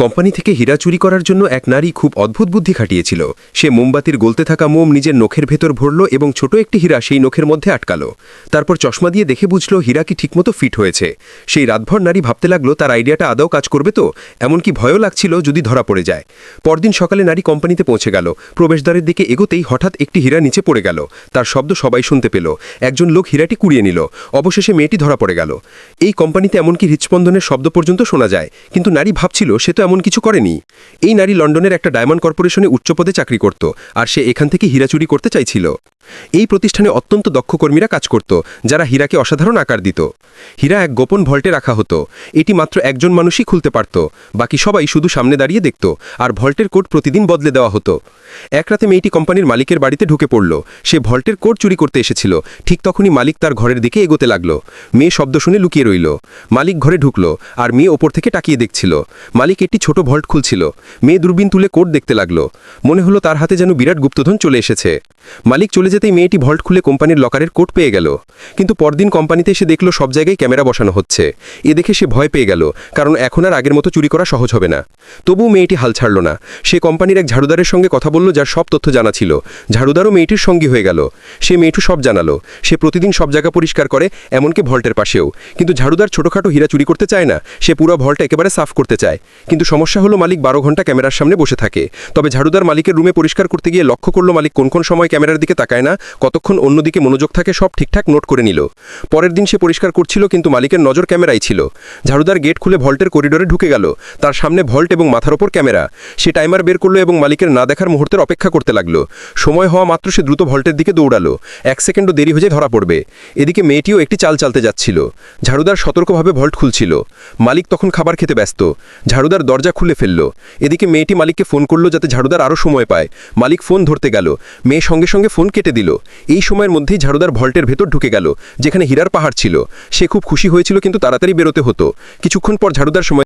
Company থেকে হীরা চুরি করার জন্য এক নারী খুব অদ্ভুত বুদ্ধি খাটিয়েছিল। সে মোমবাতির গলতে থাকা মোম নিজের নখের ভেতর ভরল এবং ছোট একটি হীরা সেই নখের মধ্যে আটকালো। তারপর চশমা দিয়ে দেখে বুঝল হীরা কি ঠিকমতো ফিট হয়েছে। সেই রাতভর নারী ভাবতে লাগলো তার আইডিয়াটা আদৌ কাজ করবে তো, এমনকি ভয়ও লাগছিল যদি ধরা পড়ে যায়। পরদিন সকালে নারী কোম্পানিতে পৌঁছে গেল। প্রবেশদ্বারের দিকে এগোতেই হঠাৎ একটি হীরা নিচে পড়ে গেল। তার শব্দ সবাই শুনতে পেল। একজন লোক হীরাটি কুড়িয়ে নিল। অবশেষে মেয়েটি ধরা পড়ে গেল। এই কোম্পানিতে এমনকি হৃৎস্পন্দনের শব্দ পর্যন্ত শোনা যায়, কিন্তু নারী ভাবছিল সে তো এমন কিছু করেনি। এই নারী লন্ডনের একটা ডায়মন্ড কর্পোরেশনে উচ্চপদে চাকরি করত, আর সে এখান থেকে হীরা চুরি করতে চাইছিল। এই প্রতিষ্ঠানে অত্যন্ত দক্ষ কর্মীরা কাজ করত, যারা হীরাকে অসাধারণ আকার দিত। হীরা এক গোপন ভল্টে রাখা হতো। এটি মাত্র একজন মানুষই খুলতে পারত, বাকি সবাই শুধু সামনে দাঁড়িয়ে দেখত, আর ভল্টের কোড প্রতিদিন বদলে দেওয়া হতো। এক রাতে মেয়েটি কোম্পানির মালিকের বাড়িতে ঢুকে পড়ল। সে ভল্টের কোড চুরি করতে এসেছিল। ঠিক তখনই মালিক তার ঘরের দিকে এগোতে লাগল। মেয়ে শব্দ শুনে লুকিয়ে রইল। মালিক ঘরে ঢুকল, আর মেয়ে ওপর থেকে তাকিয়ে দেখছিল। মালিক একটি ছোট ভল্ট খুলছিল। মেয়ে দূরবীন তুলে কোড দেখতে লাগল। মনে হলো তার হাতে যেন বিরাট গুপ্তধন চলে এসেছে। মালিক চলে যেতেই মেয়েটি ভল্ট খুলে কোম্পানির লকারের কোড পেয়ে গেল। কিন্তু পরদিন কোম্পানিতে এসে দেখল সব জায়গায় ক্যামেরা বসানো হচ্ছে। এ দেখে সে ভয় পেয়ে গেল, কারণ এখন আর আগের মতো চুরি করা সহজ হবে না। তবুও মেয়েটি হাল ছাড়ল না। সে কোম্পানির এক ঝাড়ুদারের সঙ্গে কথা বলল, যার সব তথ্য জানা ছিল। ঝাড়ুদারও মেয়েটির সঙ্গী হয়ে গেল। সে মেয়েটু সব জানালো। সে প্রতিদিন সব জায়গা পরিষ্কার করে, এমনকি ভল্টের পাশেও। কিন্তু ঝাড়ুদার ছোটখাটো হীরা চুরি করতে চায় না। সে পুরো ভল্ট একেবারে সাফ করতে চায়। কিন্তু সমস্যা হলো মালিক 12 ঘন্টা ক্যামেরার সামনে বসে থাকে। তবে ঝাড়ুদার মালিকের রুমে পরিষ্কার করতে গিয়ে লক্ষ্য করল মালিক কোন কোন সময় ক্যামেরার দিকে তাকায় না, কতক্ষণ অন্যদিকে মনোযোগ থাকে, সব ঠিকঠাক নোট করে নিল। পরের দিন সে পরিষ্কার করছিল, কিন্তু মালিকের নজর ক্যামেরাই ছিল। ঝাড়ুদার গেট খুলে ভল্টের করিডোরে ঢুকে গেল। তার সামনে ভল্ট এবং মাথার ওপর ক্যামেরা। সে টাইমার বের করলো এবং মালিকের না দেখার মুহূর্তের অপেক্ষা করতে লাগলো। সময় হওয়া মাত্র সে দ্রুত ভল্টের দিকে দৌড়ালো। 1 সেকেন্ডও দেরি হয়ে ধরা পড়বে। এদিকে মেয়েটিও একটি চাল চালতে যাচ্ছিল। ঝাড়ুদার সতর্কভাবে ভল্ট খুলছিল। মালিক তখন খাবার খেতে ব্যস্ত। ঝাড়ুদার দরজা খুলে ফেলল। এদিকে মেয়েটি মালিককে ফোন করলো যাতে ঝাড়ুদার আরও সময় পায়। মালিক ফোন ধরতে গেল। মেয়ে সঙ্গে সঙ্গে ফোন কেটে দিল। এই সময়ের মধ্যেই ঝাড়ুদার ভল্টের ভেতর ঢুকে গেল, যেখানে হীরার পাহাড় ছিল। সে খুব খুশি হয়েছিল, কিন্তু তাড়াতাড়ি বেরোতে হতো। কিছুক্ষণ পর ঝাড়ুদার সময়